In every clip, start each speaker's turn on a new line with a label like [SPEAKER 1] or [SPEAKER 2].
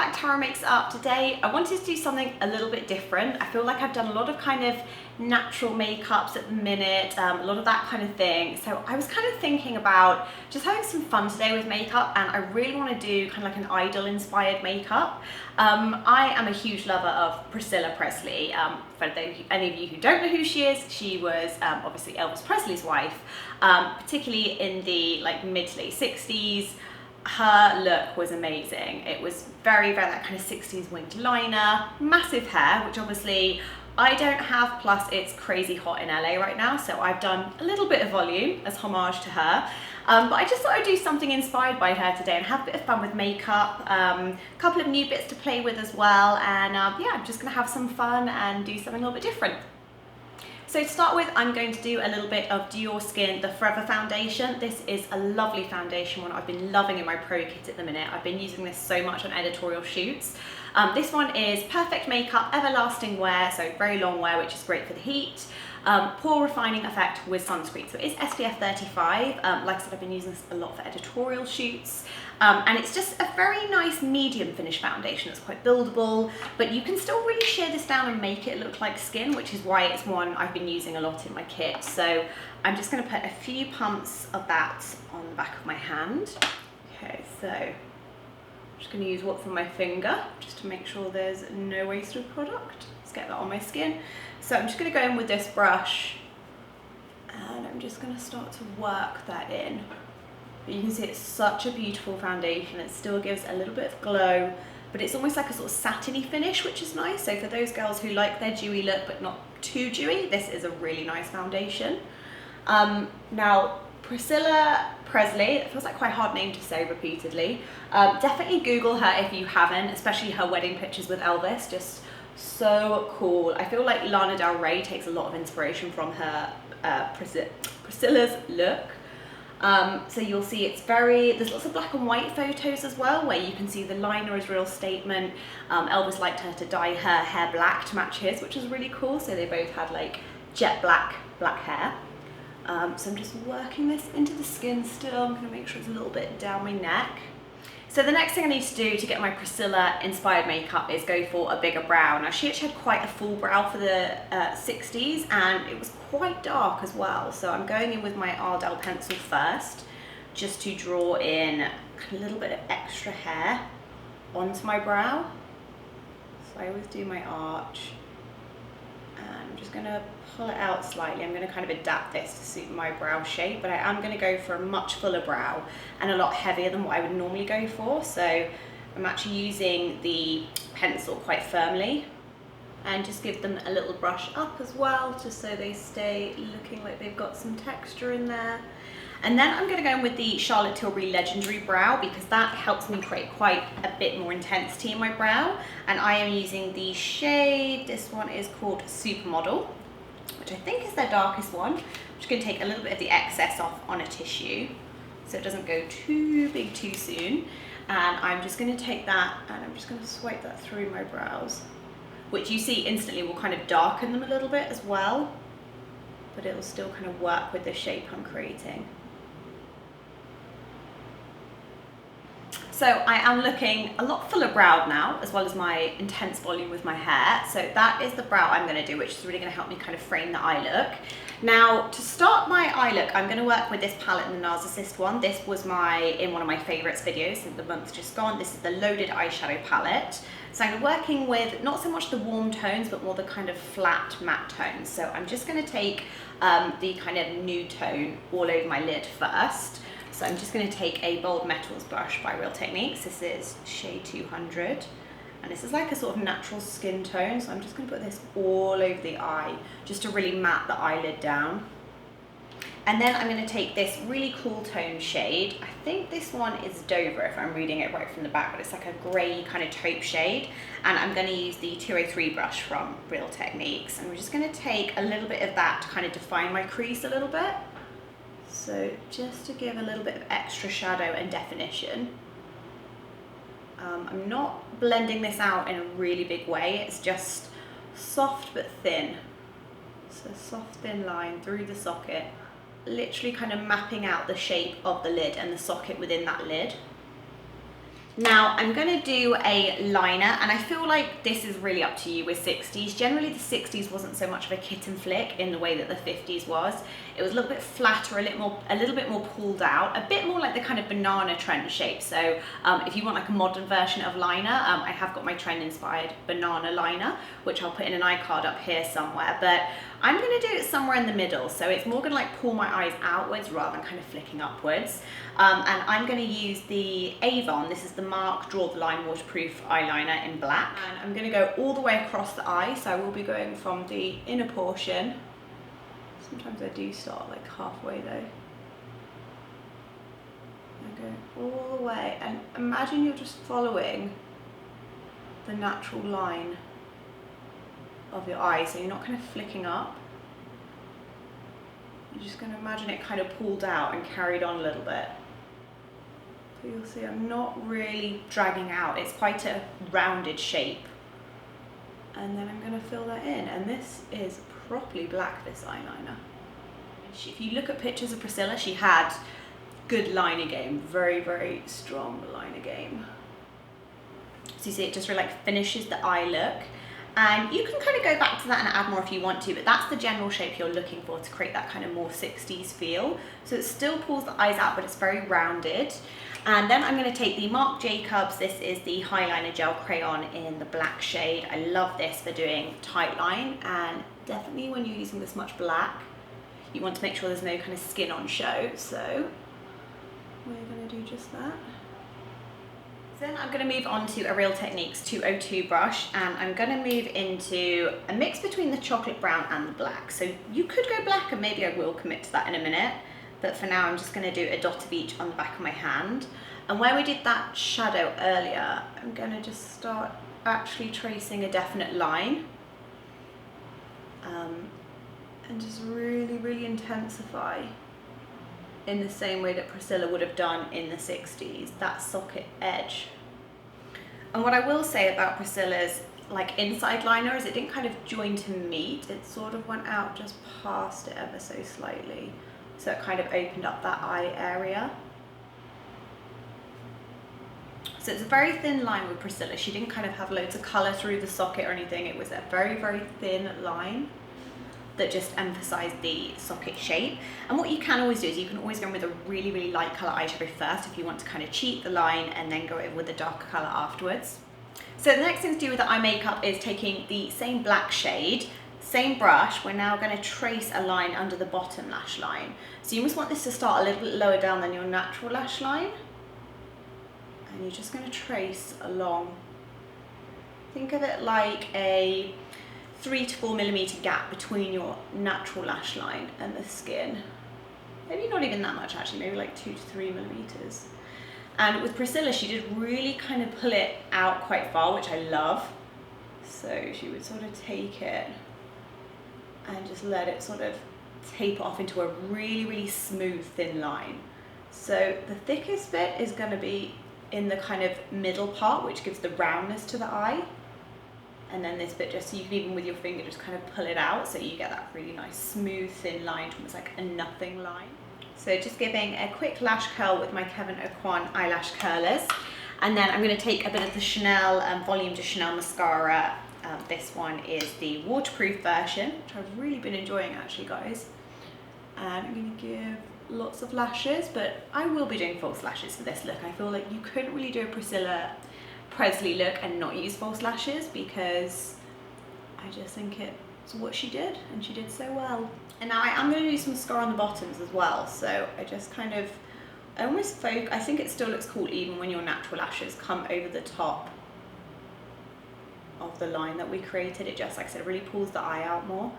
[SPEAKER 1] back to Tara Makes It Up. Today I wanted to do something a little bit different. I feel like I've done a lot of kind of natural makeups at the minute, a lot of that kind of thing. So I was kind of thinking about just having some fun today with makeup, and I really want to do kind of like an idol inspired makeup. I am a huge lover of Priscilla Presley. For any of you who don't know who she is, she was obviously Elvis Presley's wife, particularly in the mid to late 60s. Her look was amazing. It was very that kind of 60s winged liner, massive hair, which obviously I don't have, plus it's crazy hot in LA right now, so I've done a little bit of volume as homage to her. But I just thought I'd do something inspired by her today and have a bit of fun with makeup, a couple of new bits to play with as well, and yeah, I'm just gonna have some fun and do something a little bit different. So to start with, I'm going to do a little bit of Dior Skin, the Forever Foundation. This is a lovely foundation, one I've been loving in my pro kit at the minute. I've been using this so much on editorial shoots. This one is perfect makeup, everlasting wear, so very long wear, which is great for the heat. Pore refining effect with sunscreen. So it is SPF 35. Like I said, I've been using this a lot for editorial shoots. And it's just a very nice medium finish foundation. It's quite buildable, but you can still really shear this down and make it look like skin, which is why it's one I've been using a lot in my kit. So I'm just gonna put a few pumps of that on the back of my hand. Okay, so I'm just gonna use what's on my finger just to make sure there's no waste of product. Let's get that on my skin. So I'm just gonna go in with this brush and I'm just gonna start to work that in. But you can see it's such a beautiful foundation. It still gives a little bit of glow, but it's almost like a sort of satiny finish, which is nice. So for those girls who like their dewy look but not too dewy, this is a really nice foundation. Now, Priscilla Presley, it feels like quite a hard name to say repeatedly. Definitely Google her if you haven't, especially her wedding pictures with Elvis, just so cool. I feel like Lana Del Rey takes a lot of inspiration from her Priscilla's look. So you'll see there's lots of black and white photos as well, where you can see the liner is real statement. Elvis liked her to dye her hair black to match his, which is really cool. So they both had like jet black hair. So I'm just working this into the skin still. I'm gonna make sure it's a little bit down my neck. So the next thing I need to do to get my Priscilla inspired makeup is go for a bigger brow. Now she actually had quite a full brow for the 60s, and it was quite dark as well. So I'm going in with my Ardell pencil first, just to draw in a little bit of extra hair onto my brow. So I always do my arch, and I'm just gonna pull it out slightly. I'm going to kind of adapt this to suit my brow shape, but I am going to go for a much fuller brow and a lot heavier than what I would normally go for. So I'm actually using the pencil quite firmly and just give them a little brush up as well, just so they stay looking like they've got some texture in there. And then I'm going to go in with the Charlotte Tilbury Legendary Brow, because that helps me create quite a bit more intensity in my brow. And I am using the shade, this one is called Supermodel, which I think is their darkest one. I'm just going to take a little bit of the excess off on a tissue so it doesn't go too big too soon. And I'm just going to take that and I'm just going to swipe that through my brows, which you see instantly will kind of darken them a little bit as well, but it will still kind of work with the shape I'm creating. So I am looking a lot fuller browed now, as well as my intense volume with my hair. So that is the brow I'm going to do, which is really going to help me kind of frame the eye look. Now, to start my eye look, I'm going to work with this palette in the Narcissist one. This was in one of my favorites videos in the month just gone. This is the Loaded Eyeshadow Palette. So I'm working with not so much the warm tones, but more the kind of flat matte tones. So I'm just going to take the kind of nude tone all over my lid first. So I'm just going to take a Bold Metals brush by Real Techniques. This is shade 200, and this is like a sort of natural skin tone. So I'm just going to put this all over the eye, just to really matte the eyelid down. And then I'm going to take this really cool tone shade. I think this one is Dover, if I'm reading it right from the back, but it's like a grey kind of taupe shade. And I'm going to use the 203 brush from Real Techniques. And we're just going to take a little bit of that to kind of define my crease a little bit. So just to give a little bit of extra shadow and definition. I'm not blending this out in a really big way, it's just soft but thin. So soft thin line through the socket, literally kind of mapping out the shape of the lid and the socket within that lid. Now I'm gonna do a liner, and I feel like this is really up to you with 60s. Generally the 60s wasn't so much of a kitten flick in the way that the 50s was. It was a little bit flatter, a little bit more pulled out, a bit more like the kind of banana trend shape. So if you want like a modern version of liner, I have got my trend inspired banana liner, which I'll put in an iCard up here somewhere, but I'm gonna do it somewhere in the middle. So it's more gonna like pull my eyes outwards rather than kind of flicking upwards. And I'm gonna use the Avon, this is the MARC Draw the Line Waterproof Eyeliner in black. And I'm gonna go all the way across the eye. So I will be going from the inner portion. Sometimes I do start like halfway though. I go all the way, and imagine you're just following the natural line of your eye, so you're not kind of flicking up. You're just going to imagine it kind of pulled out and carried on a little bit. So you'll see I'm not really dragging out, it's quite a rounded shape. And then I'm going to fill that in, and this is properly black, this eyeliner. If you look at pictures of Priscilla, she had good liner game, very, very strong liner game. So you see it just really like finishes the eye look. And you can kind of go back to that and add more if you want to, but that's the general shape you're looking for to create that kind of more 60s feel. So it still pulls the eyes out, but it's very rounded. And then I'm going to take the Marc Jacobs, this is the Highliner Gel Crayon in the black shade. I love this for doing tight line, and definitely when you're using this much black, you want to make sure there's no kind of skin on show. So we're going to do just that. Then I'm going to move on to a Real Techniques 202 brush, and I'm going to move into a mix between the chocolate brown and the black. So you could go black, and maybe I will commit to that in a minute, but for now I'm just going to do a dot of each on the back of my hand. And where we did that shadow earlier, I'm going to just start actually tracing a definite line, and just really, really intensify in the same way that Priscilla would have done in the 60s, that socket edge. And what I will say about Priscilla's like inside liner is it didn't kind of join to meet, it sort of went out just past it ever so slightly. So it kind of opened up that eye area. So it's a very thin line with Priscilla. She didn't kind of have loads of colour through the socket or anything. It was a very, very thin line that just emphasised the socket shape. And what you can always do is you can always go in with a really, really light colour eyeshadow first if you want to kind of cheat the line, and then go in with a darker colour afterwards. So the next thing to do with the eye makeup is taking the same black shade, same brush, we're now going to trace a line under the bottom lash line. So you must want this to start a little bit lower down than your natural lash line. And you're just going to trace along. Think of it like a 3 to 4 millimeter gap between your natural lash line and the skin. Maybe not even that much actually, maybe like 2 to 3 millimeters. And with Priscilla, she did really kind of pull it out quite far, which I love. So she would sort of take it and just let it sort of taper off into a really, really smooth, thin line. So the thickest bit is going to be in the kind of middle part, which gives the roundness to the eye. And then this bit, just so you can even with your finger just kind of pull it out, so you get that really nice smooth thin line, almost like a nothing line. So just giving a quick lash curl with my Kevyn Aucoin eyelash curlers, and then I'm going to take a bit of the Chanel Volume de Chanel mascara. This one is the waterproof version, which I've really been enjoying actually, guys. And I'm going to give lots of lashes, but I will be doing false lashes for this look. I feel like you couldn't really do a Priscilla Presley look and not use false lashes, because I just think it's what she did, and she did so well. And now I am going to do some mascara on the bottoms as well, so I just kind of almost I think it still looks cool even when your natural lashes come over the top of the line that we created. It just, like I said, really pulls the eye out more.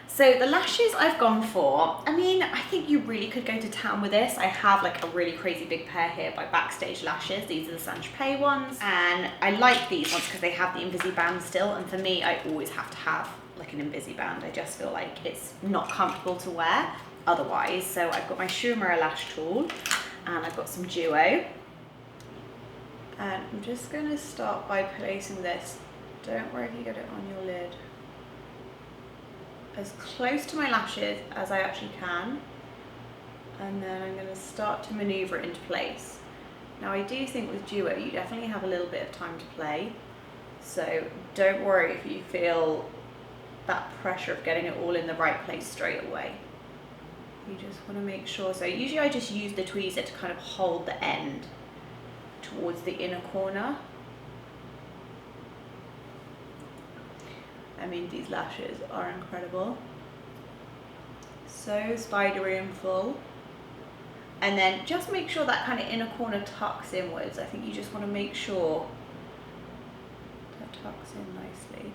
[SPEAKER 1] So the lashes I've gone for, I mean, I think you really could go to town with this. I have like a really crazy big pair here by Backstage Lashes. These are the Saint-Tropez ones, and I like these ones because they have the Invisiband still, and for me, I always have to have like an Invisiband. I just feel like it's not comfortable to wear otherwise. So I've got my Shu Uemura lash tool, and I've got some Duo. And I'm just gonna start by placing this, don't worry if you get it on your lid, as close to my lashes as I actually can, and then I'm going to start to maneuver it into place. Now I do think with duo you definitely have a little bit of time to play, so don't worry if you feel that pressure of getting it all in the right place straight away. You just want to make sure. So usually I just use the tweezer to kind of hold the end towards the inner corner. I mean, these lashes are incredible. So spidery and full. And then just make sure that kind of inner corner tucks inwards. I think you just want to make sure that tucks in nicely.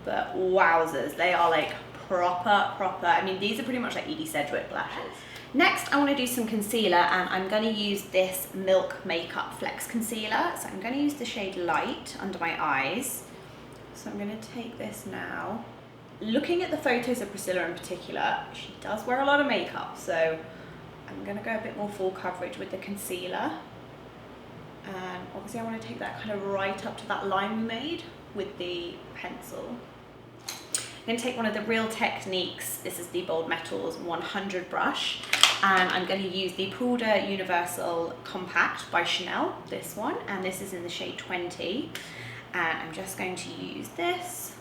[SPEAKER 1] But wowzers, they are like proper. I mean, these are pretty much like Edie Sedgwick lashes. Next, I want to do some concealer, and I'm going to use this Milk Makeup Flex Concealer. So I'm going to use the shade Light under my eyes. So I'm going to take this now. Looking at the photos of Priscilla in particular, she does wear a lot of makeup, so I'm going to go a bit more full coverage with the concealer. And obviously I want to take that kind of right up to that line we made with the pencil. I'm going to take one of the Real Techniques, this is the Bold Metals 100 brush, and I'm going to use the Poulder Universal Compact by Chanel, this one, and this is in the shade 20. And I'm just going to use this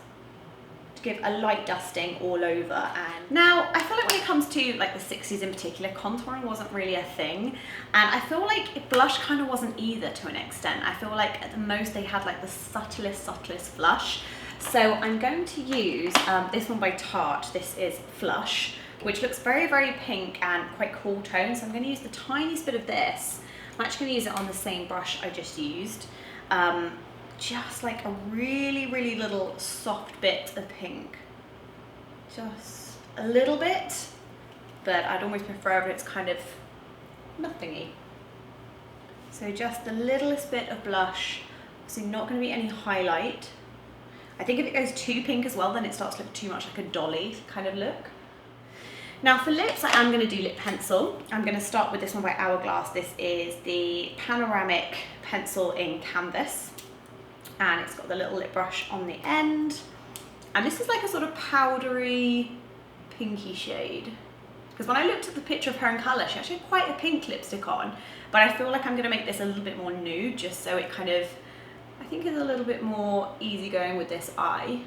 [SPEAKER 1] to give a light dusting all over. And now I feel like when it comes to like the 60s in particular, contouring wasn't really a thing, and I feel like blush kind of wasn't either to an extent. I feel like at the most they had like the subtlest blush. So I'm going to use this one by Tarte. This is Flush, which looks very pink and quite cool tone. So I'm going to use the tiniest bit of this. I'm actually going to use it on the same brush I just used. Just like a really little soft bit of pink. Just a little bit, but I'd almost prefer if it's kind of nothingy. So just the littlest bit of blush. So not going to be any highlight. I think if it goes too pink as well, then it starts to look too much like a dolly kind of look. Now for lips, I am going to do lip pencil. I'm going to start with this one by Hourglass. This is the Panoramic Pencil in Canvas. And it's got the little lip brush on the end. And this is like a sort of powdery, pinky shade. Because when I looked at the picture of her in colour, she actually had quite a pink lipstick on. But I feel like I'm going to make this a little bit more nude, just so it kind of, I think, is a little bit more easygoing with this eye.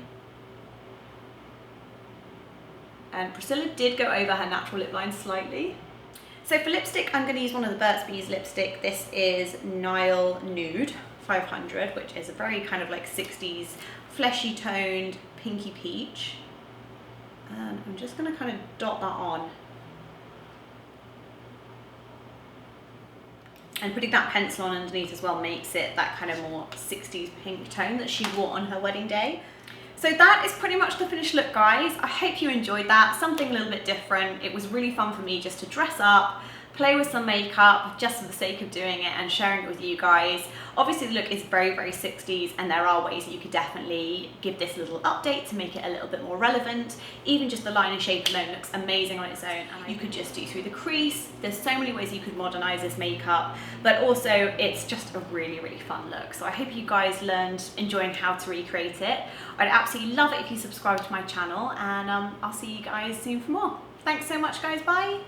[SPEAKER 1] And Priscilla did go over her natural lip line slightly. So for lipstick, I'm going to use one of the Burt's Bees lipstick. This is Nile Nude 500, which is a very kind of like 60s fleshy toned pinky peach. And I'm just going to kind of dot that on. And putting that pencil on underneath as well makes it that kind of more 60s pink tone that she wore on her wedding day. So that is pretty much the finished look, guys. I hope you enjoyed that. Something a little bit different. It was really fun for me just to dress up, play with some makeup just for the sake of doing it and sharing it with you guys. Obviously the look is very 60s, and there are ways that you could definitely give this a little update to make it a little bit more relevant. Even just the line and shape alone looks amazing on its own, and you could just do through the crease. There's so many ways you could modernize this makeup, but also it's just a really fun look. So I hope you guys learned enjoying how to recreate it. I'd absolutely love it if you subscribe to my channel, and I'll see you guys soon for more. Thanks so much, guys. Bye.